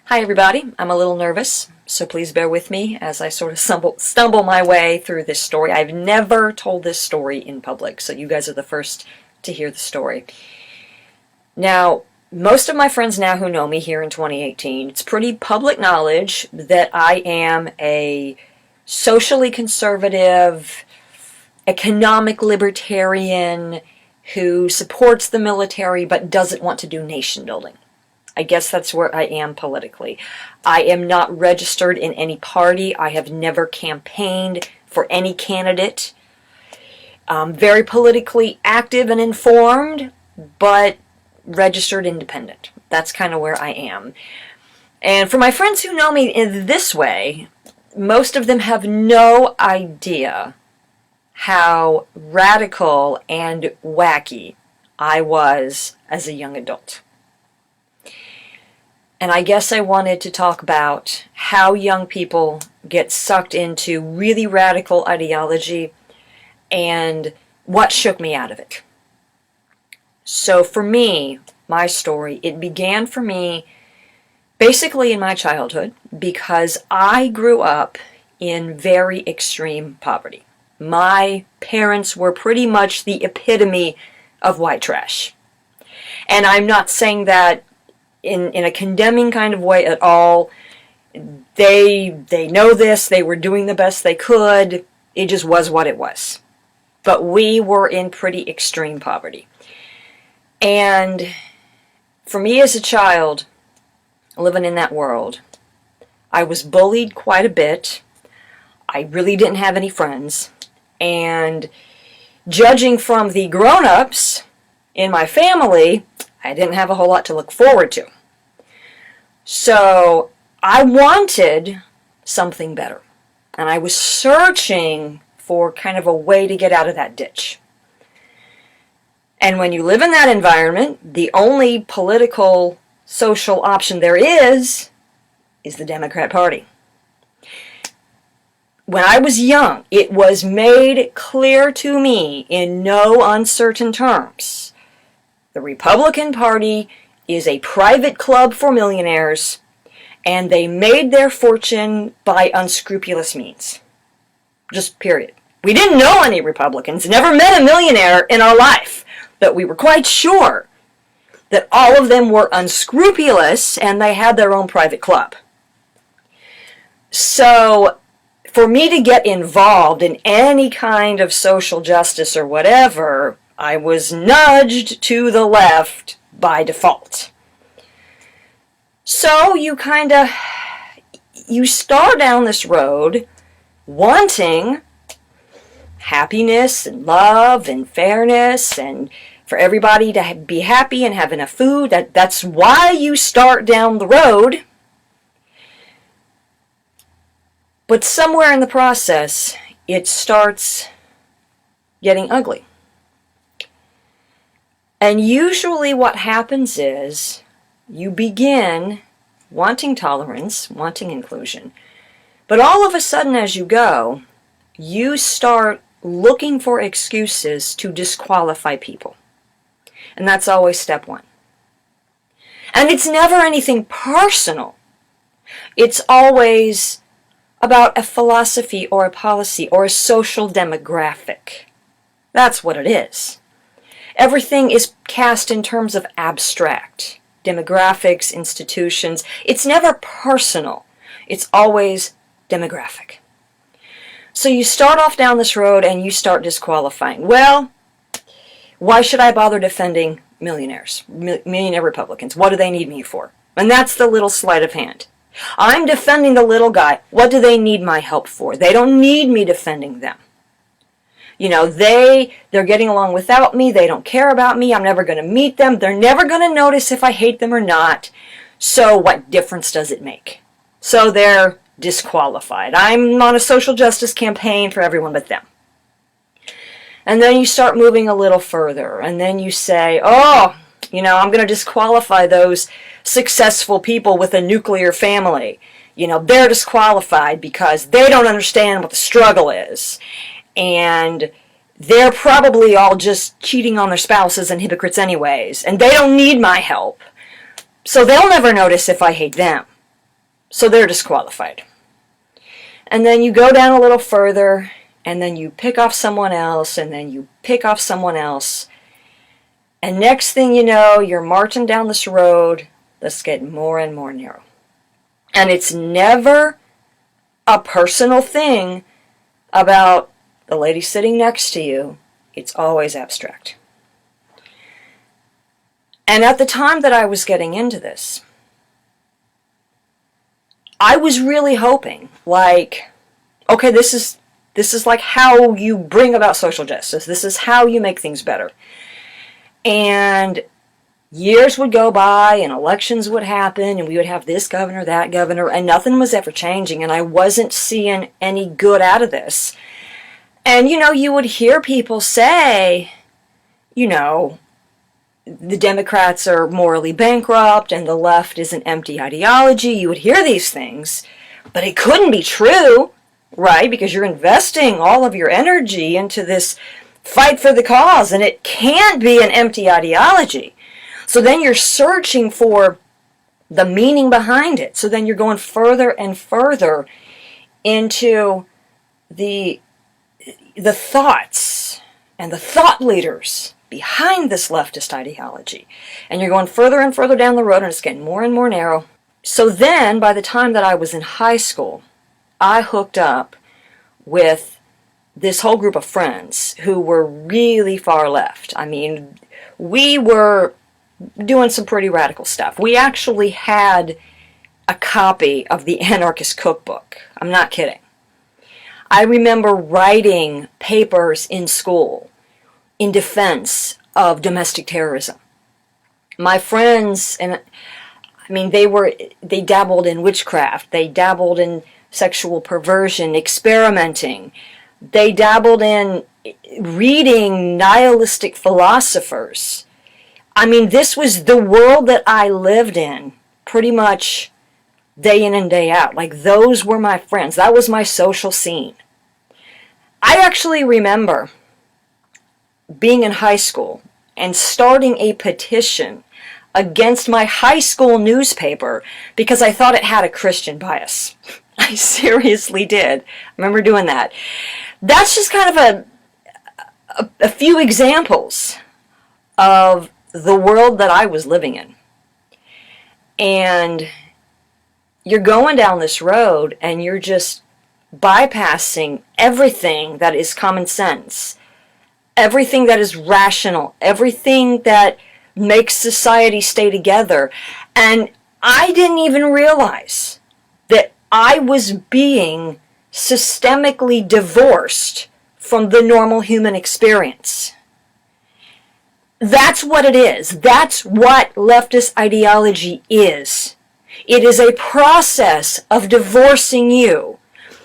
Hi everybody, I'm a little nervous, so please bear with me as I sort of stumble my way through this story. I've never told this story in public, so you guys are the first to hear the story. Now, most of my friends now who know me here in 2018, it's pretty public knowledge that I am a socially conservative, economic libertarian who supports the military but doesn't want to do nation building. I guess that's where I am politically. I am not registered in any party. I have never campaigned for any candidate. I'm very politically active and informed, but registered independent. That's kind of where I am. And for my friends who know me in this way, most of them have no idea how radical and wacky I was as a young adult. And I guess I wanted to talk about how young people get sucked into really radical ideology and what shook me out of it. So for me, my story, it began for me basically in my childhood because I grew up in very extreme poverty. My parents were pretty much the epitome of white trash. And I'm not saying that in a condemning kind of way at all. They know this, they were doing the best they could, it just was what it was. But we were in pretty extreme poverty. And for me as a child, living in that world, I was bullied quite a bit. I really didn't have any friends. And judging from the grown-ups in my family, I didn't have a whole lot to look forward to. So I wanted something better. And I was searching for kind of a way to get out of that ditch. And when you live in that environment, the only political, social option there is the Democrat Party. When I was young, it was made clear to me in no uncertain terms. The Republican Party is a private club for millionaires, and they made their fortune by unscrupulous means. Just period. We didn't know any Republicans, never met a millionaire in our life, but we were quite sure that all of them were unscrupulous and they had their own private club. So, for me to get involved in any kind of social justice or whatever, I was nudged to the left by default. So you start down this road wanting happiness and love and fairness and for everybody to be happy and have enough food. That's why you start down the road. But somewhere in the process, it starts getting ugly. And usually what happens is you begin wanting tolerance, wanting inclusion. But all of a sudden as you go, you start looking for excuses to disqualify people. And that's always step one. And it's never anything personal. It's always about a philosophy or a policy or a social demographic. That's what it is. Everything is cast in terms of abstract. Demographics, institutions. It's never personal. It's always demographic. So you start off down this road and you start disqualifying. Well, why should I bother defending millionaires, millionaire Republicans? What do they need me for? And that's the little sleight of hand. I'm defending the little guy. What do they need my help for? They don't need me defending them. You know, they're getting along without me. They don't care about me. I'm never going to meet them. They're never going to notice if I hate them or not. So what difference does it make? So they're disqualified. I'm on a social justice campaign for everyone but them. And then you start moving a little further. And then you say, oh, you know, I'm going to disqualify those successful people with a nuclear family. You know, they're disqualified because they don't understand what the struggle is. And they're probably all just cheating on their spouses and hypocrites anyways. And they don't need my help. So they'll never notice if I hate them. So they're disqualified. And then you go down a little further, and then you pick off someone else, and then you pick off someone else. And next thing you know, you're marching down this road that's getting more and more narrow. And it's never a personal thing about the lady sitting next to you. It's always abstract. And at the time that I was getting into this, I was really hoping, like, okay, this is like how you bring about social justice. This is how you make things better. And years would go by and elections would happen and we would have this governor, that governor, and nothing was ever changing, and I wasn't seeing any good out of this. And, you would hear people say, the Democrats are morally bankrupt and the left is an empty ideology. You would hear these things, but it couldn't be true, right? Because you're investing all of your energy into this fight for the cause, and it can't be an empty ideology. So then you're searching for the meaning behind it. So then you're going further and further into the thoughts and the thought leaders behind this leftist ideology. And you're going further and further down the road, and it's getting more and more narrow. So then, by the time that I was in high school, I hooked up with this whole group of friends who were really far left. I mean, we were doing some pretty radical stuff. We actually had a copy of the Anarchist Cookbook. I'm not kidding. I remember writing papers in school in defense of domestic terrorism. My friends, and I mean, they dabbled in witchcraft, they dabbled in sexual perversion, experimenting, they dabbled in reading nihilistic philosophers. I mean, this was the world that I lived in pretty much day in and day out. Like, those were my friends. That was my social scene. I actually remember being in high school and starting a petition against my high school newspaper because I thought it had a Christian bias. I seriously did. I remember doing that. That's just kind of a few examples of the world that I was living in. And you're going down this road and you're just bypassing everything that is common sense, everything that is rational, everything that makes society stay together. And I didn't even realize that I was being systemically divorced from the normal human experience. That's what it is. That's what leftist ideology is. It is a process of divorcing you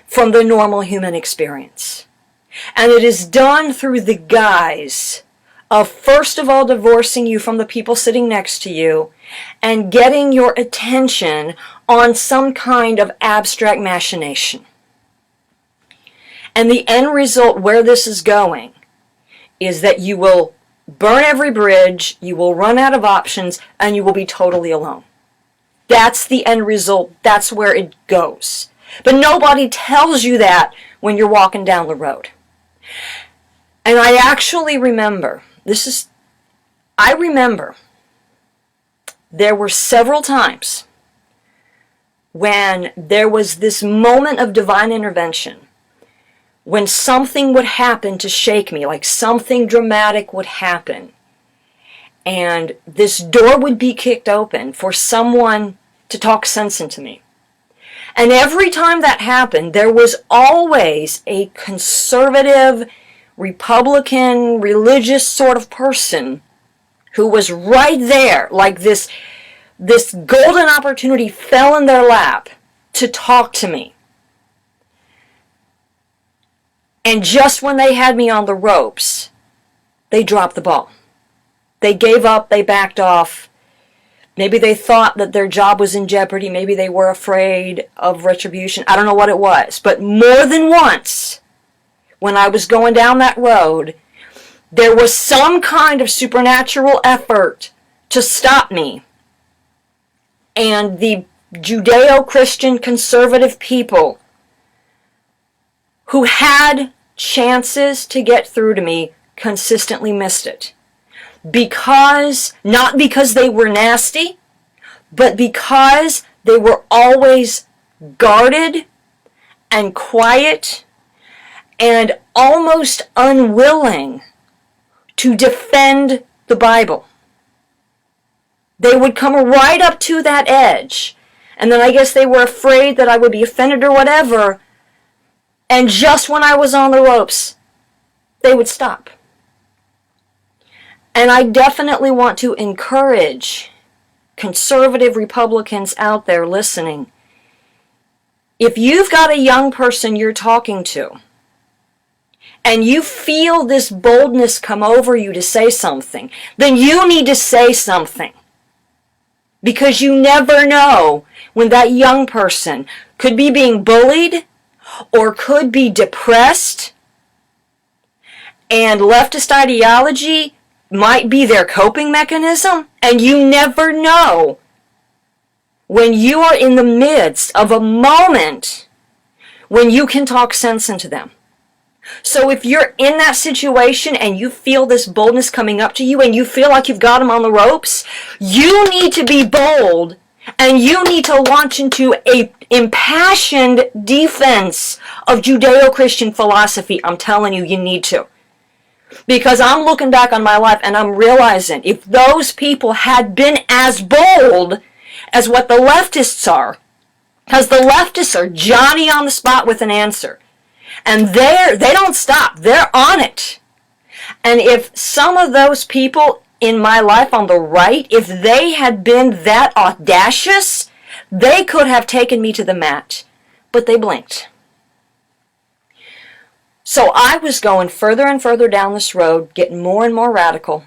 from the normal human experience. And it is done through the guise of, first of all, divorcing you from the people sitting next to you and getting your attention on some kind of abstract machination. And the end result where this is going is that you will burn every bridge, you will run out of options, and you will be totally alone. That's the end result. That's where it goes. But nobody tells you that when you're walking down the road. And I actually remember, there were several times when there was this moment of divine intervention, when something would happen to shake me, like something dramatic would happen, and this door would be kicked open for someone to talk sense into me. And every time that happened, there was always a conservative, Republican, religious sort of person who was right there, like this golden opportunity fell in their lap to talk to me. And just when they had me on the ropes, they dropped the ball. They gave up, they backed off. Maybe they thought that their job was in jeopardy. Maybe they were afraid of retribution. I don't know what it was. But more than once, when I was going down that road, there was some kind of supernatural effort to stop me. And the Judeo-Christian conservative people who had chances to get through to me consistently missed it. Not because they were nasty, but because they were always guarded and quiet and almost unwilling to defend the Bible. They would come right up to that edge, and then I guess they were afraid that I would be offended or whatever, and just when I was on the ropes, they would stop. And I definitely want to encourage conservative Republicans out there listening. If you've got a young person you're talking to, and you feel this boldness come over you to say something, then you need to say something. Because you never know when that young person could be being bullied or could be depressed, and leftist ideology might be their coping mechanism, and you never know when you are in the midst of a moment when you can talk sense into them. So if you're in that situation and you feel this boldness coming up to you and you feel like you've got them on the ropes, you need to be bold and you need to launch into a impassioned defense of Judeo-Christian philosophy. I'm telling you, you need to. Because I'm looking back on my life and I'm realizing if those people had been as bold as what the leftists are, because the leftists are Johnny on the spot with an answer. And they don't stop. They're on it. And if some of those people in my life on the right, if they had been that audacious, they could have taken me to the mat. But they blinked. So I was going further and further down this road, getting more and more radical.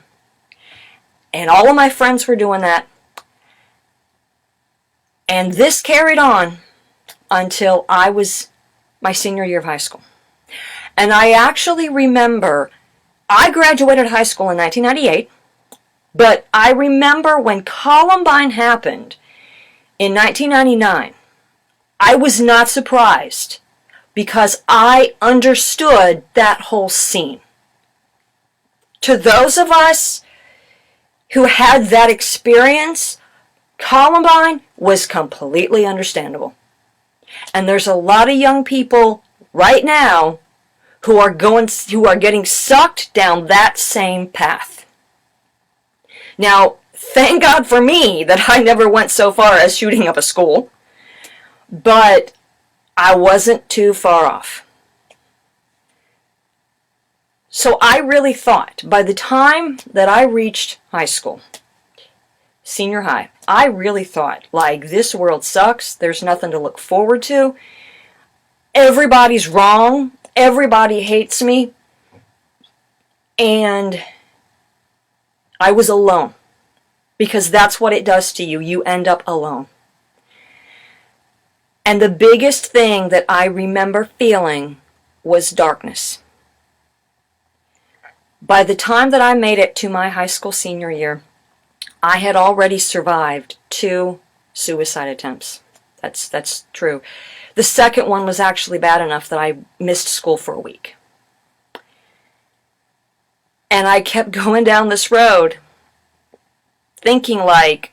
And all of my friends were doing that. And this carried on until I was my senior year of high school. And I actually remember, I graduated high school in 1998, but I remember when Columbine happened in 1999, I was not surprised because I understood that whole scene. To those of us who had that experience, Columbine was completely understandable. And there's a lot of young people right now who are getting sucked down that same path. Now, thank God for me that I never went so far as shooting up a school, but I wasn't too far off. So I really thought, by the time that I reached high school, senior high, I really thought, like, this world sucks, there's nothing to look forward to, everybody's wrong, everybody hates me, and I was alone, because that's what it does to you, you end up alone. And the biggest thing that I remember feeling was darkness. By the time that I made it to my high school senior year, I had already survived 2 suicide attempts. That's true. The second one was actually bad enough that I missed school for a week. And I kept going down this road thinking like,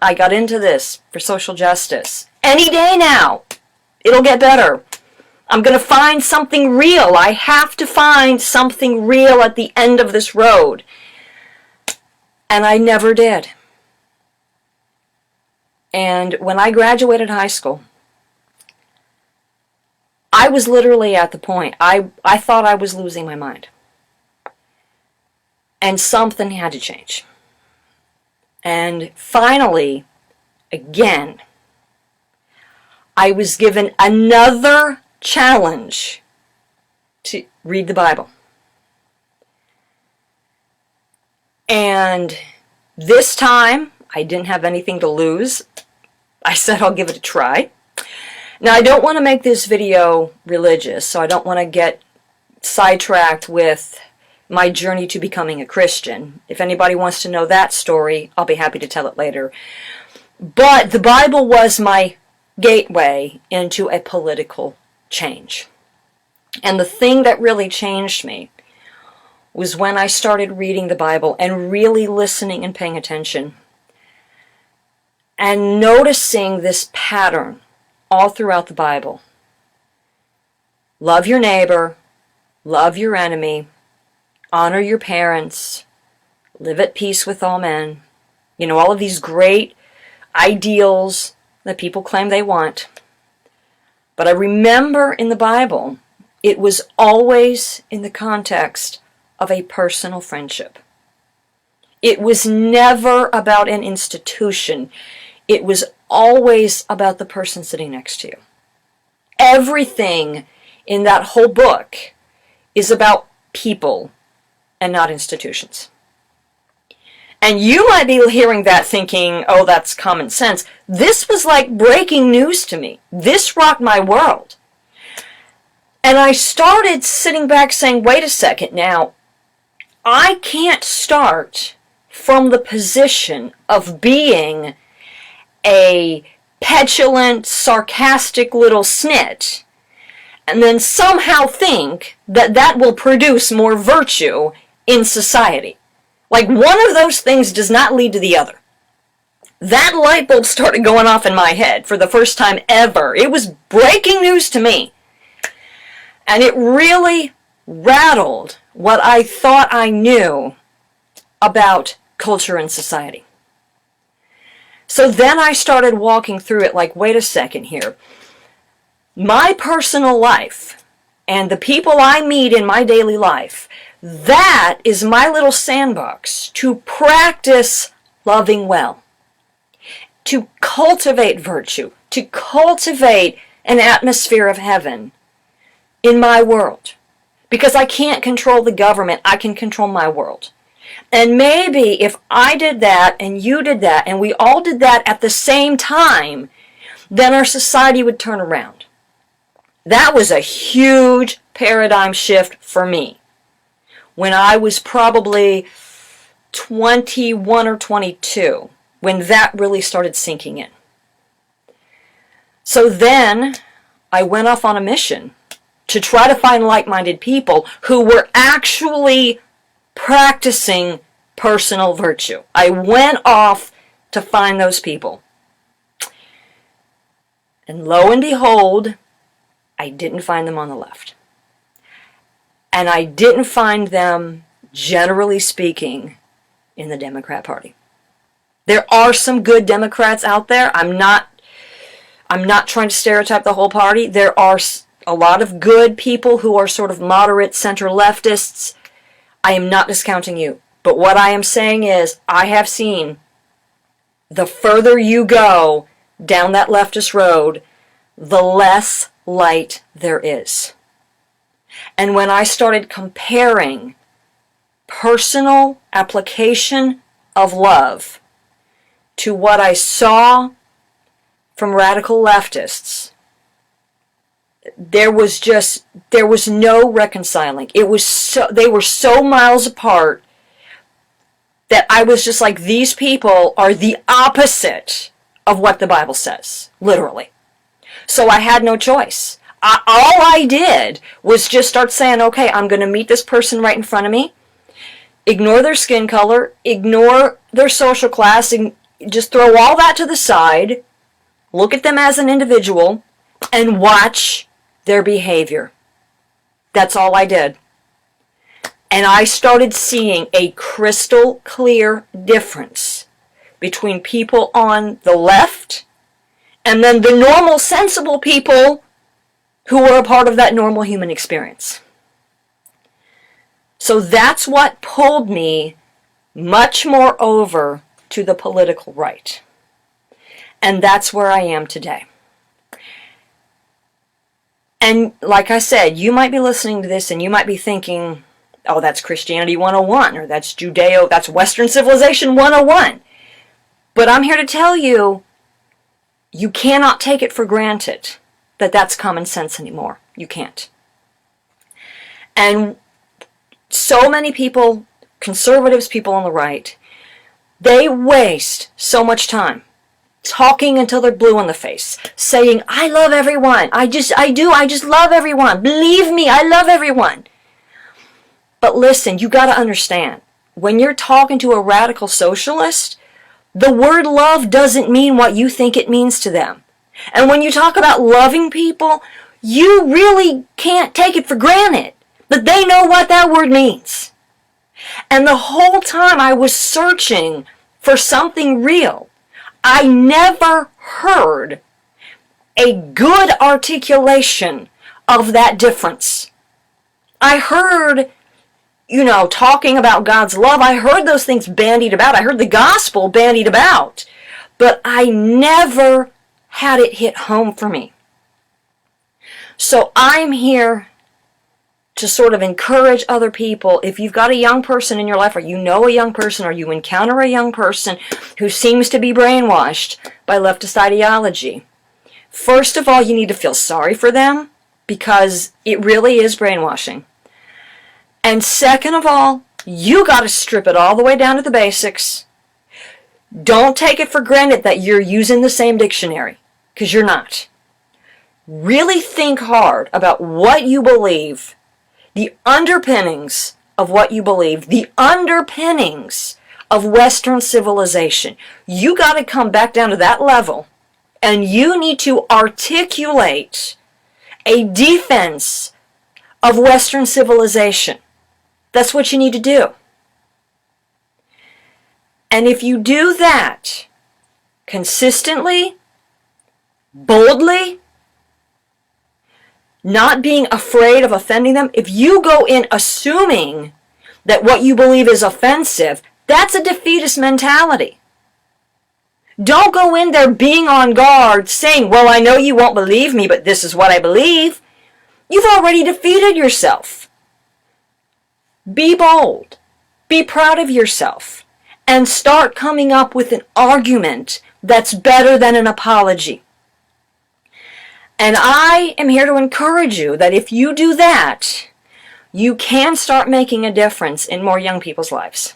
I got into this for social justice. Any day now, it'll get better. I'm going to find something real. I have to find something real at the end of this road. And I never did. And when I graduated high school, I was literally at the point, I thought I was losing my mind. And something had to change. And finally, again, I was given another challenge to read the Bible. And this time, I didn't have anything to lose. I said I'll give it a try. Now, I don't want to make this video religious, so I don't want to get sidetracked with my journey to becoming a Christian. If anybody wants to know that story, I'll be happy to tell it later. But the Bible was my gateway into a political change. And the thing that really changed me was when I started reading the Bible and really listening and paying attention and noticing this pattern all throughout the Bible. Love your neighbor, love your enemy, honor your parents, live at peace with all men. You know, all of these great ideals that people claim they want. But I remember in the Bible, it was always in the context of a personal friendship. It was never about an institution. It was always about the person sitting next to you. Everything in that whole book is about people and not institutions. And you might be hearing that thinking, oh, that's common sense. This was like breaking news to me. This rocked my world. And I started sitting back saying, wait a second now, I can't start from the position of being a petulant, sarcastic little snit and then somehow think that that will produce more virtue in society. Like, one of those things does not lead to the other. That light bulb started going off in my head for the first time ever. It was breaking news to me. And it really rattled what I thought I knew about culture and society. So then I started walking through it like, wait a second here. My personal life and the people I meet in my daily life, that is my little sandbox to practice loving well, to cultivate virtue, to cultivate an atmosphere of heaven in my world. Because I can't control the government, I can control my world. And maybe if I did that and you did that and we all did that at the same time, then our society would turn around. That was a huge paradigm shift for me. When I was probably 21 or 22, when that really started sinking in. So then I went off on a mission to try to find like-minded people who were actually practicing personal virtue. I went off to find those people. And lo and behold, I didn't find them on the left. And I didn't find them, generally speaking, in the Democrat Party. There are some good Democrats out there. I'm not trying to stereotype the whole party. There are a lot of good people who are sort of moderate center leftists. I am not discounting you. But what I am saying is, I have seen the further you go down that leftist road, the less light there is. And when I started comparing personal application of love to what I saw from radical leftists, there was no reconciling. They were so miles apart that I was just like, these people are the opposite of what the Bible says, literally. So I had no choice. All I did was just start saying, okay, I'm going to meet this person right in front of me, ignore their skin color, ignore their social class, and just throw all that to the side, look at them as an individual, and watch their behavior. That's all I did. And I started seeing a crystal clear difference between people on the left and then the normal, sensible people who were a part of that normal human experience. So that's what pulled me much more over to the political right. And that's where I am today. And like I said, you might be listening to this and you might be thinking, oh, that's Christianity 101, or that's that's Western Civilization 101. But I'm here to tell you, you cannot take it for granted that that's common sense anymore. You can't. And so many people, conservatives, people on the right, they waste so much time talking until they're blue in the face, saying, I love everyone. I just love everyone. Believe me, I love everyone. But listen, you got to understand, when you're talking to a radical socialist, the word love doesn't mean what you think it means to them. And when you talk about loving people, you really can't take it for granted that they know what that word means. And the whole time I was searching for something real, I never heard a good articulation of that difference. I heard, talking about God's love. I heard those things bandied about. I heard the gospel bandied about. But I never had it hit home for me. So I'm here to sort of encourage other people. If you've got a young person in your life, or you know a young person, or you encounter a young person who seems to be brainwashed by leftist ideology, first of all, you need to feel sorry for them, because it really is brainwashing. And second of all, you got to strip it all the way down to the basics. Don't take it for granted that you're using the same dictionary, because you're not. Really think hard about what you believe, the underpinnings of what you believe, the underpinnings of Western civilization. You got to come back down to that level, and you need to articulate a defense of Western civilization. That's what you need to do. And if you do that consistently, boldly, not being afraid of offending them, if you go in assuming that what you believe is offensive, that's a defeatist mentality. Don't go in there being on guard, saying, well, I know you won't believe me, but this is what I believe. You've already defeated yourself. Be bold. Be proud of yourself. And start coming up with an argument that's better than an apology. And I am here to encourage you that if you do that, you can start making a difference in more young people's lives.